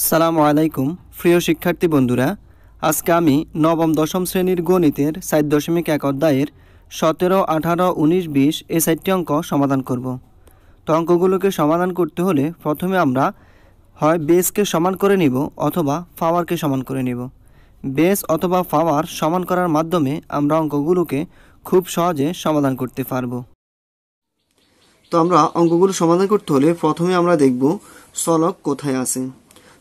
আসসালামু আলাইকুম প্রিয় শিক্ষার্থী বন্ধুরা, আজকে আমি নবম দশম শ্রেণীর গণিতের 4.1 অধ্যায়ের 17, 18, 19, 20 এই 4টি অঙ্ক সমাধান করব। তো অঙ্কগুলোকে সমাধান করতে হলে প্রথমে আমরা হয় বেসকে সমান করে নিব অথবা পাওয়ারকে সমান করে নিব। বেস অথবা পাওয়ার সমান করার মাধ্যমে আমরা অঙ্কগুলোকে খুব সহজে সমাধান করতে পারব। তো আমরা অঙ্কগুলো সমাধান করতে হলে প্রথমে আমরা দেখব চলক কোথায় আছে।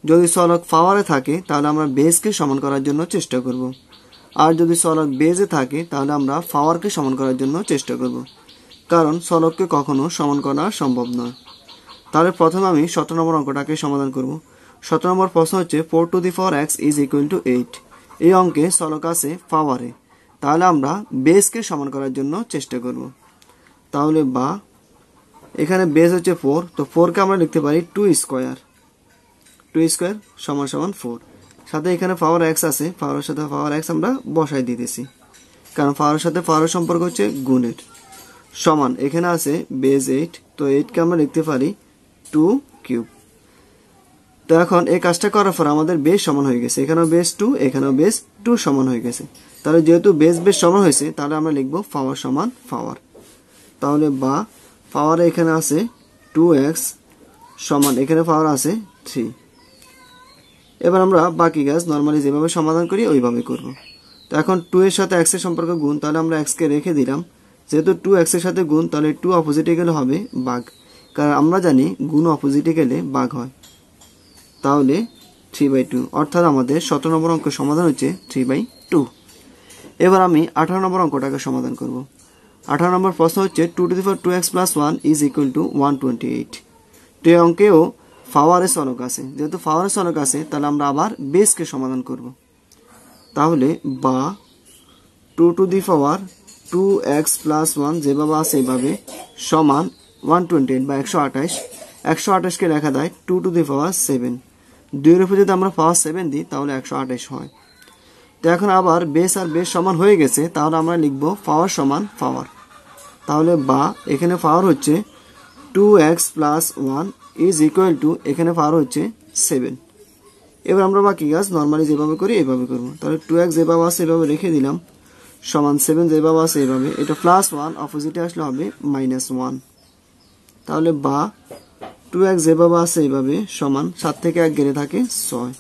যদি চলক পাওয়ারে থাকে তাহলে আমরা বেসকে সমান করার জন্য চেষ্টা করব, আর যদি চলক বেসে থাকে তাহলে আমরা পাওয়ারকে সমান করার জন্য চেষ্টা করব, কারণ চলককে কখনো সমান করা সম্ভব নয়। তাহলে প্রথমে আমি 17 নম্বর অঙ্কটাকে সমাধান করব। 17 নম্বর প্রশ্ন হচ্ছে 4 to the power x is equal to 8। এই অঙ্কে চলক আছে পাওয়ারে, তাহলে আমরা বেসকে সমান করার জন্য চেষ্টা করব। তাহলে বা এখানে বেস হচ্ছে 4, তো 4কে আমরা লিখতে পারি 2 স্কোয়ার, 2 স্কোয়ার সমান সমান 4। সাথে এখানে পাওয়ার x আছে, পাওয়ারের সাথে পাওয়ার x আমরা বসাই দিতেছি, কারণ পাওয়ারের সাথে পাওয়ারের সম্পর্ক হচ্ছে গুণের। সমান এখানে আছে বেস 8, তো 8কে আমরা লিখতে পারি 2 কিউব। তো এখন এই কাজটা করার পর আমাদের বেস সমান হয়ে গেছে, এখানেও বেস 2, এখানেও বেস 2 সমান হয়ে গেছে। তাহলে যেহেতু বেস সমান হয়েছে তাহলে আমরা লিখব পাওয়ার সমান পাওয়ার। তাহলে বা পাওয়ারে এখানে আছে 2x সমান এখানে পাওয়ার আছে 3। এবার আমরা বাকি কাজ নর্মালি যেভাবে সমাধান করি ওইভাবে করব। তো এখন 2 এর সাথে x এর সম্পর্ক গুণ, তাহলে আমরা x কে রেখে দিলাম। যেহেতু 2 x এর সাথে গুণ, তাহলে 2 অপোজিটে গেলে হবে ভাগ, কারণ আমরা জানি গুণ অপোজিটে গেলে ভাগ হয়। তাহলে 3/2, অর্থাৎ আমাদের 17 নম্বর অঙ্কের সমাধান হচ্ছে 3/2। এবার আমি 18 নম্বর অঙ্কটাকে সমাধান করব। 18 নম্বর প্রশ্ন হচ্ছে 2 to the power 2x plus 1 is equal to 128। তো এই অঙ্কেও পাওয়ারের চলক আছে, যেহেতু পাওয়ারের চলক আছে তাহলে আমরা আবার বেসকে সমাধান করব। তাহলে বা 2 to the power 2x plus 1 যেভাবে আছে এইভাবে সমান 128 বা 128। 128কে লেখা যায় 2 to the power 7। 2 এর উপর যদি আমরা পাওয়ার 7 দিই তাহলে 128 হয়। তো এখন আবার বেস আর বেস সমান হয়ে গেছে, তাহলে আমরা লিখব পাওয়ার সমান পাওয়ার। তাহলে বা এখানে পাওয়ার হচ্ছে 2x plus 1 is equal to এখানে পাওয়ার হচ্ছে 7। এবার আমরা বাকি কাজ নর্মালি যেভাবে করি এইভাবে করব। তাহলে 2x যেভাবে আছে এভাবে রেখে দিলাম, সমান 7 যেভাবে আছে এইভাবে, এটা প্লাস 1 অপোজিটে আসলে হবে -1। তাহলে বা 2x যেভাবে আছে এইভাবে সমান 7 থেকে 1 গেলে থাকে 6।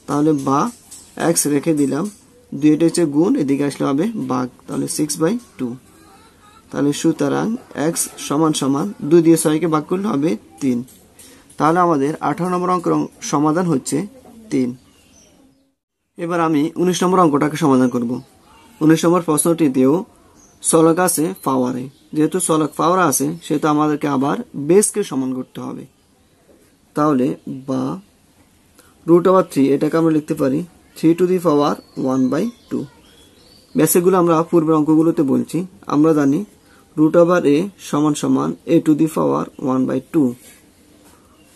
তাহলে বা x রেখে দিলাম, 2 এটা হচ্ছে গুণ, এদিকে আসলে হবে ভাগ, তাহলে 6/2। তাহলে সুতরাং x সমান সমান 2 দিয়ে 6কে ভাগ করলে হবে 3। তাহলে আমাদের 18 নম্বর অঙ্কের সমাধান হচ্ছে 3। এবার আমি 19 নম্বর অঙ্কটাকে সমাধান করব। 19 নম্বর প্রশ্নটিতেও চলক আছে পাওয়ারে, যেহেতু চলক পাওয়ার আছে সেহেতু আমাদেরকে আবার বেসকে সমান করতে হবে। তাহলে বা √3 এটাকে আমরা লিখতে পারি 3 to the power 1/2। বেসিকগুলো আমরা পূর্বের অঙ্কগুলোতে বলছি। আমরা জানি √a সমান সমান a to the power 1/2,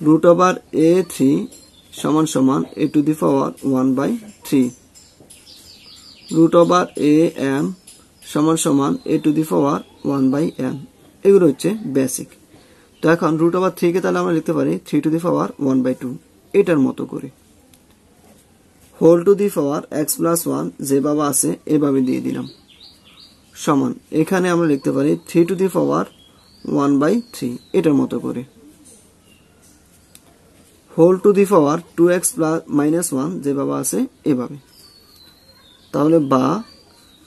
√a3 সমান সমান a to the power 1/3, √am সমান সমান a to the power 1/m। এগুলো হচ্ছে বেসিক। তো এখন √3 কে তাহলে আমরা লিখতে পারি 3 to the power 1/2 এটার মতো করে। Whole to the power x plus 1 যেভাবে আছে এভাবে দিয়ে দিলাম, সমান এখানে আমরা লিখতে পারি 3 to the power 1/3 এটার মতো করে। Whole to the power 2x minus 1 যেভাবে আছে এভাবে। তাহলে বা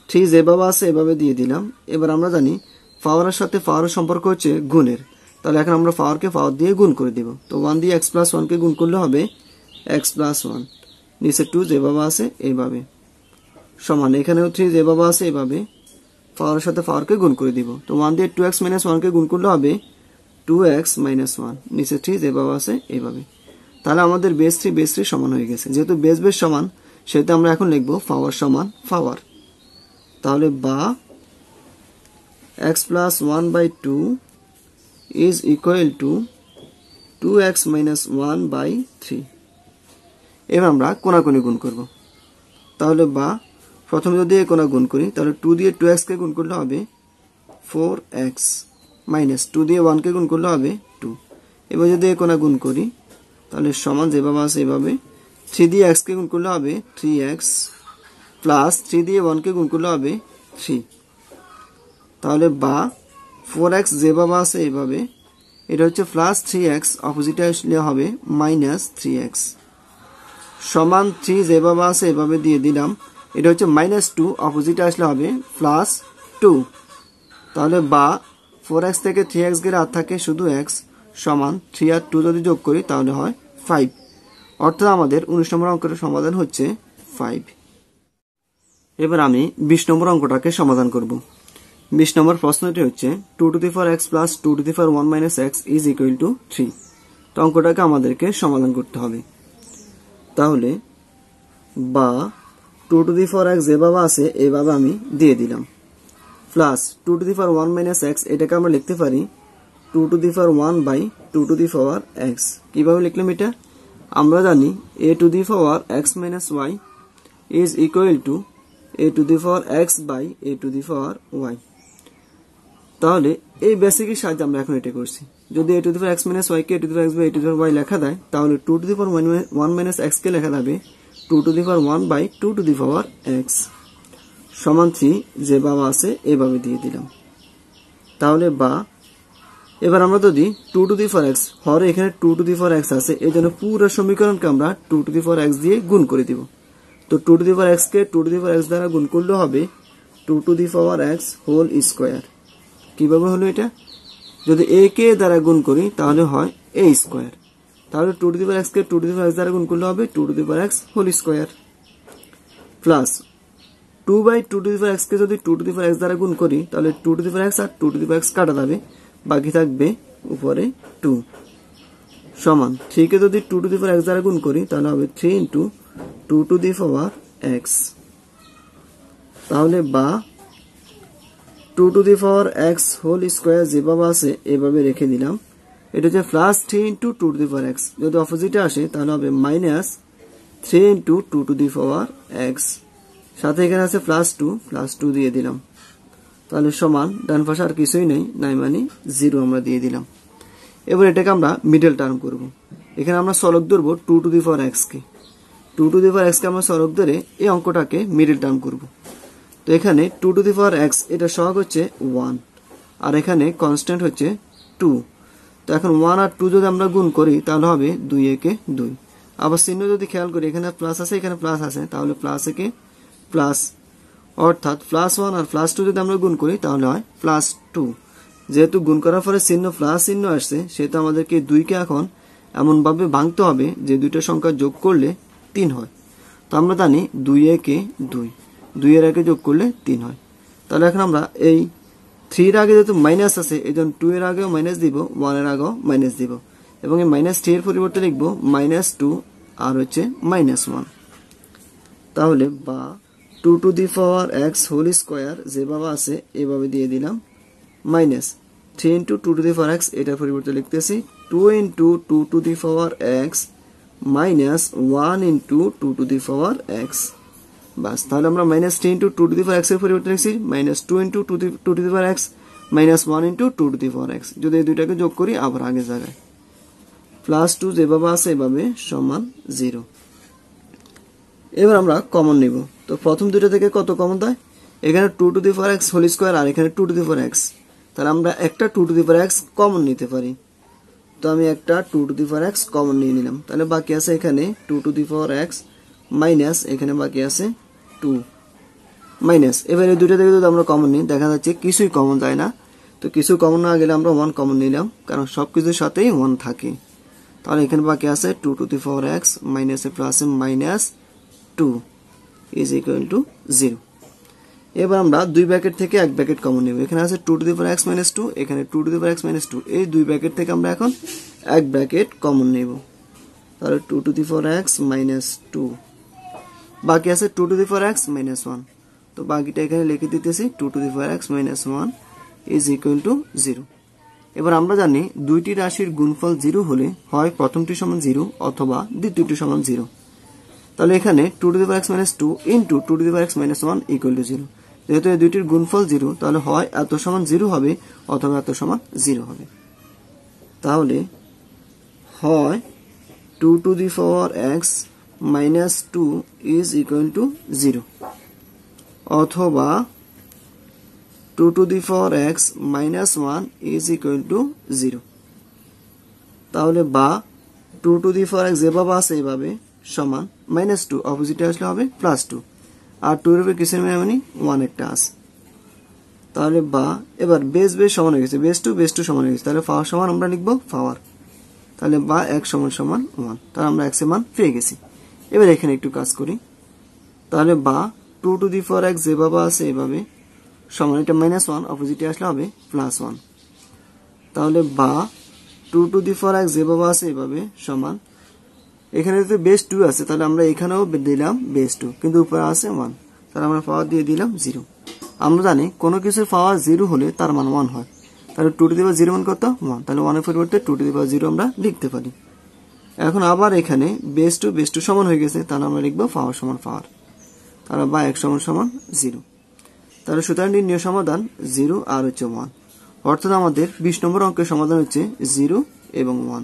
3 যেভাবে আছে এভাবে দিয়ে দিলাম। এবার আমরা জানি পাওয়ারের সাথে পাওয়ারের সম্পর্ক হচ্ছে গুণের, তাহলে এখন আমরা পাওয়ারকে পাওয়ার দিয়ে গুণ করে দিব। তো 1 দিয়ে x plus 1 কে গুণ করলে হবে x plus 1, নিচে 2 যেভাবে আছে এইভাবে, সমান এখানেও 3 যেভাবে আছে এইভাবে পাওয়ারের সাথে পাওয়ারকে গুণ করে দিব। তো 1 দিয়ে 2x minus 1 কে গুণ করলে হবে 2x minus 1, নিচে 3 যেভাবে আছে এইভাবে। তাহলে আমাদের বেস 3 সমান হয়ে গেছে। যেহেতু বেস সমান সেহেতু আমরা এখন লিখব পাওয়ার সমান পাওয়ার। তাহলে বা x plus 1/2 is equal to 2x minus 1/3। এবার আমরা কোণাকুণি গুণ করব। তাহলে বা প্রথমে যদি এই কোণা গুণ করি তাহলে 2 দিয়ে 2x কে গুণ করলে হবে 4x, মাইনাস 2 দিয়ে 1 কে গুণ করলে হবে 2। এবার যদি এই কোণা গুণ করি তাহলে সমান যেভাবে আছে এভাবে 3 দিয়ে x কে গুণ করলে হবে 3x প্লাস 3 দিয়ে 1 কে গুণ করলে হবে 3, তাহলে বা 4x যেভাবে আছে এভাবে, এটা হচ্ছে প্লাস 3x, অপোজিটে আসলে হবে মাইনাস 3x, সমান 3 যেভাবে আছে এভাবে দিয়ে দিলাম, এটা হচ্ছে মাইনাস 2, অপোজিটে আসলে হবে প্লাস 2, তাহলে বা 4x থেকে 3x গেলে আর থাকে শুধু x, সমান 3 আর 2 যদি যোগ করি তাহলে হয় 5, অর্থাৎ আমাদের 19 নম্বর অঙ্কের সমাধান হচ্ছে 5। এবার আমি 20 নম্বর অঙ্কটাকে সমাধান করব। 20 নম্বর প্রশ্নটি হচ্ছে 2 to the power x plus 2 to the power 1 minus x is equal to 3। তো অঙ্কটাকে আমাদেরকে সমাধান করতে হবে। তাহলে বা 2 to the power x যেভাবে আছে এভাবে আমি দিয়ে দিলাম, plus 2 to the power 1 minus x, এটাকে আমরা লিখতে পারি 2 to the power 1 by 2 to the power x। কিভাবে লিখলাম এটা? আমরা জানি a to the power x minus y is equal to a to the power x by a to the power y। তাহলে এই বেসিকের সাহায্যে আমরা এখন এটা করছি। যদি a to the power x minus y K a to the power x by a to the power y লেখা দেয়, তাহলে 2 to the power 1 minus x কে লেখা যাবে 2 to the power 1 by 2 to the power x সমান 3, যেভাবে আছে এভাবে দিয়ে দিলাম। তাহলে বা এবার আমরা যদি 2 to the power x, হরে এখানে 2 to the power x আছে, এই জন্য পুরো সমীকরণকে আমরা 2 to the power x দিয়ে গুণ করে দিব। তো 2 to the power x K 2 to the power x দ্বারা গুণ করলে হবে 2 to the power x whole square. কিভাবে হলো এটা? যদি a কে দ্বারা গুণ করি তাহলে হয় a স্কয়ার, তাহলে 2 to the power x K 2 to the power x দ্বারা গুণ করলে হবে 2 to the power x whole square, plus 2 by 2 to the power x কে যদি 2 to the power x দ্বারা গুণ করি তাহলে 2 to the power x R 2 to the power x কাটা যাবে, বাকি থাকবে উপরে 2, সমান 3 কে যদি 2 to the power x দ্বারা গুণ করি তাহলে হবে 3 into 2 to the power x। তাহলে বা 2 to the power x whole square যেভাবে আছে এভাবে রেখে দিলাম, এটা হচ্ছে plus 3 into 2 to the power x, যদি অপোজিটে আসে তাহলে হবে minus 3 into 2 to the power x, সাথে এখানে আছে প্লাস 2 দিয়ে দিলাম, তাহলে সমান ডান পাশে আর কিছুই নেই, নাই মানে 0 আমরা দিয়ে দিলাম। এবার এটাকে আমরা মিডল টার্ম করব। এখানে আমরা সলব ধরবো 2 to the power x K, 2 to the power x কে আমরা সলব ধরে এই অঙ্কটাকে মিডল টার্ম করব। তো এখানে 2 to the power x এটা সহগ হচ্ছে 1, আর এখানে কনস্ট্যান্ট হচ্ছে 2। তো এখন 1 আর 2 যদি আমরা গুণ করি তাহলে হবে 2 একে 2, আবার চিহ্ন যদি খেয়াল করি এখানে প্লাস আছে এখানে প্লাস আছে, তাহলে প্লাস একে প্লাস, অর্থাৎ প্লাস 1 আর প্লাস 2 যদি আমরা গুণ করি তাহলে হয় প্লাস 2। যেহেতু গুণ করার পরে চিহ্ন প্লাস চিহ্ন আসছে, সেহেতু আমাদেরকে 2 কে এখন এমনভাবে ভাঙতে হবে যে দুইটা সংখ্যা যোগ করলে 3 হয়। তো আমরা জানি 2 একে 2, 2 এর আগে যোগ করলে 3 হয়। তাহলে এখন আমরা এই 3 এর আগে যেহেতু মাইনাস আছে এই জন্য 2 এর আগেও মাইনাস দিব, 1 এর আগেও মাইনাস দিব, এবং এই মাইনাস 3 এর পরিবর্তে লিখবো -2 আর হচ্ছে -1। তাহলে বা 2 to the power x whole square যেভাবে আছে এভাবে দিয়ে দিলাম, minus 3 into 2 to the power x, এটার পরিবর্তে লিখতেছি 2 into 2 to the power x minus 1 into 2 to the power x। বাস, তাহলে আমরা minus 3 into 2 to the power x এর পরিবর্তে লিখছি minus 2 into 2 to the power x minus 1 into 2 to the power x। যদি এই দুইটাকে যোগ করি আবার আগে জায়গায় প্লাস 2 যেভাবে আছে এভাবে সমান 0। এবার আমরা কমন নিব। তো প্রথম দুইটা থেকে কত কমন দেয়? এখানে 2 to the power x whole square আর এখানে 2 to the power x, তাহলে আমরা একটা 2 to the power x common নিতে পারি। তো আমি একটা 2 to the power x common নিয়ে নিলাম, তাহলে বাকি আছে এখানে 2 to the power x minus এখানে বাকি আছে 2 মাইনাস। এবারে দুইটা থেকে যদি আমরা কমন নিই দেখা যাচ্ছে কিছুই কমন যায় না। তো কিছু কমন না গেলে আমরা 1 কমন নিলাম, কারণ সবকিছুর সাথেই 1 থাকে। তাহলে এখানে বাকি আছে 2 to the power x minus A plus A minus 2 is equal to 0। এবার আমরা দুই ব্র্যাকেট থেকে এক ব্র্যাকেট কমন নেব। এখানে আছে 2 to the power x minus 2, এখানে 2 to the power x minus 2, এই দুই ব্র্যাকেট থেকে আমরা এখন এক ব্র্যাকেট কমন নেব। তাহলে 2 to the power x minus 2, বাকি আছে 2 to the power x minus 1। তো বাকিটা এখানে লিখে দিতেছি 2 to the power x minus 1 is equal to 0। এবার আমরা জানি দুইটি রাশির গুণফল 0 হলে হয় প্রথমটি সমান 0 অথবা দ্বিতীয়টি সমান 0। তাহলে এখানে 2 to the power x minus 2 into 2 to the power x minus 1 equal to 0। যেহেতু এই দুইটির গুণফল 0, তাহলে হয় এত সমান 0 হবে অথবা এত সমান 0 হবে। তাহলে হয় 2 to the power x minus 2 is equal to 0 অথবা 2 to the power x minus 1 is equal to 0 তাহলে বা 2 to the power x যেভাবে আছে এইভাবে সমান minus 2 অপোজিটে আসলে হবে plus 2 আর 2 এর উপরে কিসের মানে 1 একটা আছে তাহলে বা এবার বেস সমান হয়ে গেছে বেস 2 সমান হয়ে গেছে তাহলে পাওয়ার সমান আমরা লিখব পাওয়ার তাহলে বা x সমান 1 তাহলে আমরা x এর মান পেয়ে গেছি এবার এখানে একটু কাজ করি তাহলে বা 2 to the power x যেভাবে আছে এইভাবে সমান এটা -1 অপোজিটে আসলে হবে +1 তাহলে বা 2 to the power x যেভাবে আছে এইভাবে সমান এখানে যদি বেস 2 আছে তাহলে আমরা এখানেও দিলাম বেস 2 কিন্তু উপরে আছে 1 তাহলে আমরা পাওয়ার দিয়ে দিলাম 0 আমরা জানি কোনো কিছুর পাওয়ার 0 হলে তার মান 1 হয় তাহলে 2 to the power 0 মান কত 1 তাহলে 1 এর পরিবর্তে 2 to the power 0 আমরা লিখতে পারি এখন আবার এখানে বেস 2 সমান হয়ে গেছে তাহলে আমরা লিখব পাওয়ার সমান পাওয়ার তাহলে বা x সমান 0 তাহলে সুতরাং নির্ণয় সমাধান 0 আর হচ্ছে 1 অর্থাৎ আমাদের 20 নম্বর অঙ্কের সমাধান হচ্ছে 0 এবং 1